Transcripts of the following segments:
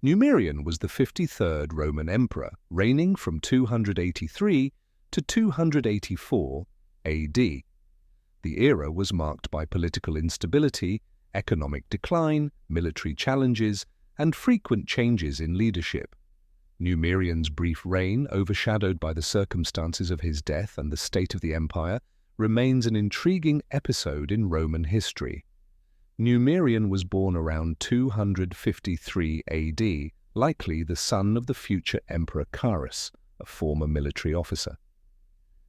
Numerian was the 53rd Roman emperor, reigning from 283 to 284 AD. The era was marked by political instability, economic decline, military challenges, and frequent changes in leadership. Numerian's brief reign, overshadowed by the circumstances of his death and the state of the empire, remains an intriguing episode in Roman history. Numerian was born around 253 AD, likely the son of the future Emperor Carus, a former military officer.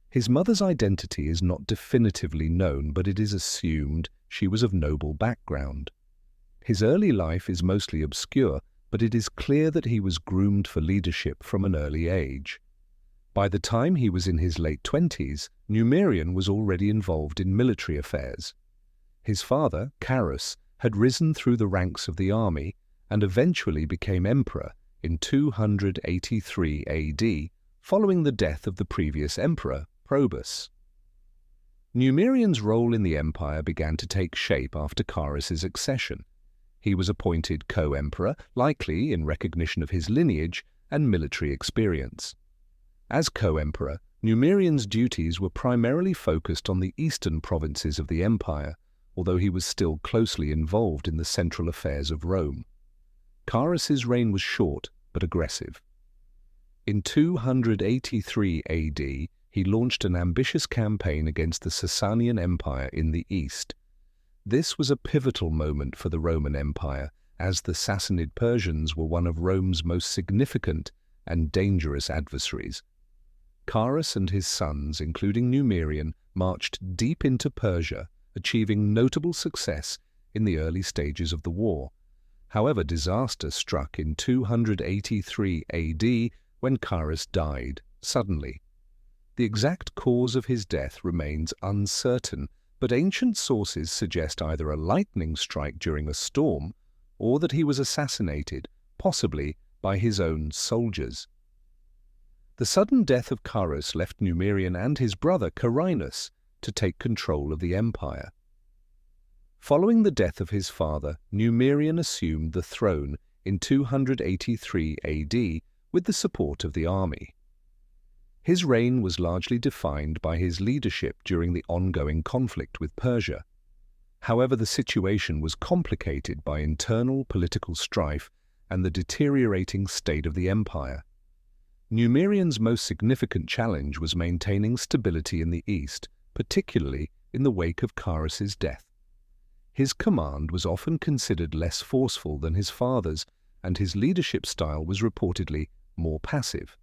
His mother's identity is not definitively known, but it is assumed she was of noble background. His early life is mostly obscure, but it is clear that he was groomed for leadership from an early age. By the time he was in his late 20s, Numerian was already involved in military affairs. His father, Carus, had risen through the ranks of the army and eventually became emperor in 283 AD, following the death of the previous emperor, Probus. Numerian's role in the empire began to take shape after Carus's accession. He was appointed co-emperor, likely in recognition of his lineage and military experience. As co-emperor, Numerian's duties were primarily focused on the eastern provinces of the empire, although he was still closely involved in the central affairs of Rome. Carus's reign was short but aggressive. In 283 AD, he launched an ambitious campaign against the Sasanian Empire in the east. This was a pivotal moment for the Roman Empire, as the Sassanid Persians were one of Rome's most significant and dangerous adversaries. Carus and his sons, including Numerian, marched deep into Persia, achieving notable success in the early stages of the war. However, disaster struck in 283 AD when Carus died suddenly. The exact cause of his death remains uncertain, but ancient sources suggest either a lightning strike during a storm or that he was assassinated, possibly by his own soldiers. The sudden death of Carus left Numerian and his brother Carinus to take control of the empire. Following the death of his father, Numerian assumed the throne in 283 AD with the support of the army. His reign was largely defined by his leadership during the ongoing conflict with Persia. However, the situation was complicated by internal political strife and the deteriorating state of the empire. Numerian's most significant challenge was maintaining stability in the east, particularly in the wake of Carus's death. His command was often considered less forceful than his father's, and his leadership style was reportedly more passive.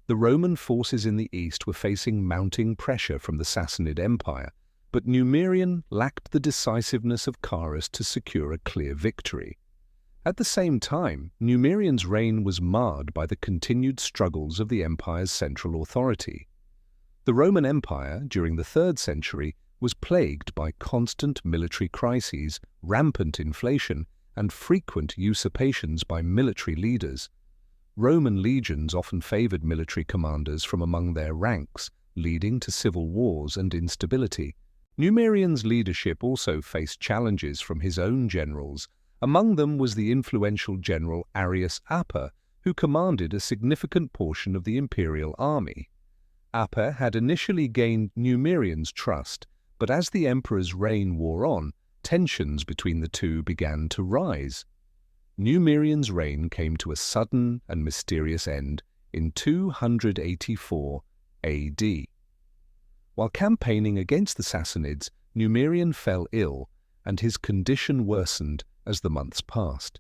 The Roman forces in the east were facing mounting pressure from the Sassanid Empire, but Numerian lacked the decisiveness of Carus to secure a clear victory. At the same time, Numerian's reign was marred by the continued struggles of the empire's central authority. The Roman Empire, during the 3rd century, was plagued by constant military crises, rampant inflation, and frequent usurpations by military leaders. Roman legions often favored military commanders from among their ranks, leading to civil wars and instability. Numerian's leadership also faced challenges from his own generals. Among them was the influential general Arrius Aper, who commanded a significant portion of the imperial army. Aper had initially gained Numerian's trust, but as the emperor's reign wore on, tensions between the two began to rise. Numerian's reign came to a sudden and mysterious end in 284 AD. While campaigning against the Sassanids, Numerian fell ill, and his condition worsened as the months passed.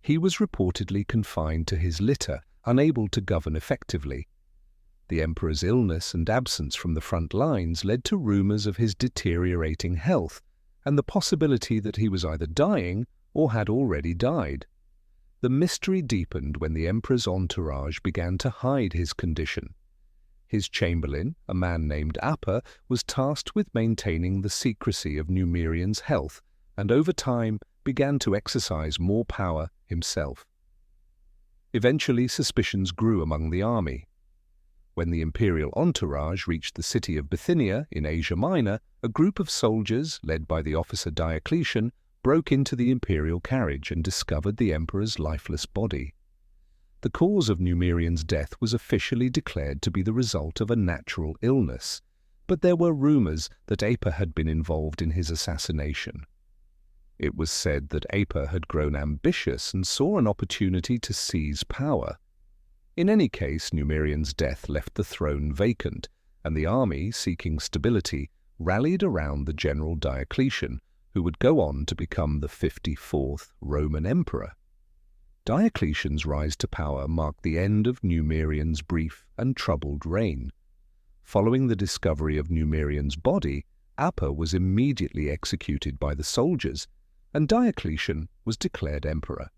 He was reportedly confined to his litter, unable to govern effectively. The emperor's illness and absence from the front lines led to rumors of his deteriorating health and the possibility that he was either dying or had already died. The mystery deepened when the emperor's entourage began to hide his condition. His chamberlain, a man named Aper, was tasked with maintaining the secrecy of Numerian's health and over time began to exercise more power himself. Eventually, suspicions grew among the army. When the imperial entourage reached the city of Bithynia in Asia Minor, a group of soldiers, led by the officer Diocletian, broke into the imperial carriage and discovered the emperor's lifeless body. The cause of Numerian's death was officially declared to be the result of a natural illness, but there were rumors that Aper had been involved in his assassination. It was said that Aper had grown ambitious and saw an opportunity to seize power. In any case, Numerian's death left the throne vacant, and the army, seeking stability, rallied around the general Diocletian, who would go on to become the 54th Roman emperor. Diocletian's rise to power marked the end of Numerian's brief and troubled reign. Following the discovery of Numerian's body, Aper was immediately executed by the soldiers, and Diocletian was declared emperor.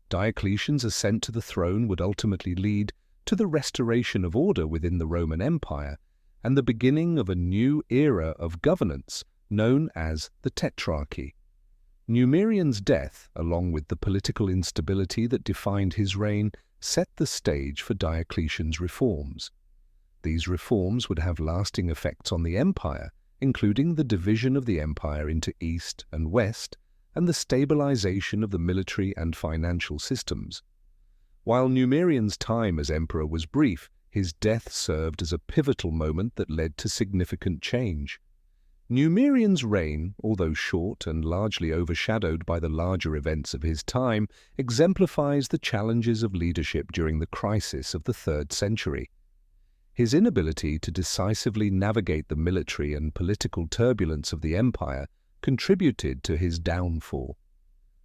Diocletian's ascent to the throne would ultimately lead to the restoration of order within the Roman Empire and the beginning of a new era of governance known as the Tetrarchy. Numerian's death, along with the political instability that defined his reign, set the stage for Diocletian's reforms. These reforms would have lasting effects on the empire, including the division of the empire into East and West, and the stabilization of the military and financial systems. While Numerian's time as emperor was brief, his death served as a pivotal moment that led to significant change. Numerian's reign, although short and largely overshadowed by the larger events of his time, exemplifies the challenges of leadership during the crisis of the 3rd century. His inability to decisively navigate the military and political turbulence of the empire contributed to his downfall.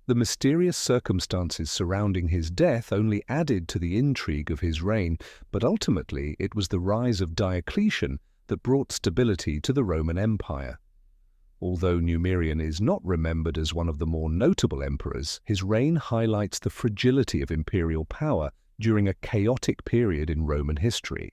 The mysterious circumstances surrounding his death only added to the intrigue of his reign, but ultimately it was the rise of Diocletian that brought stability to the Roman Empire. Although Numerian is not remembered as one of the more notable emperors, his reign highlights the fragility of imperial power during a chaotic period in Roman history.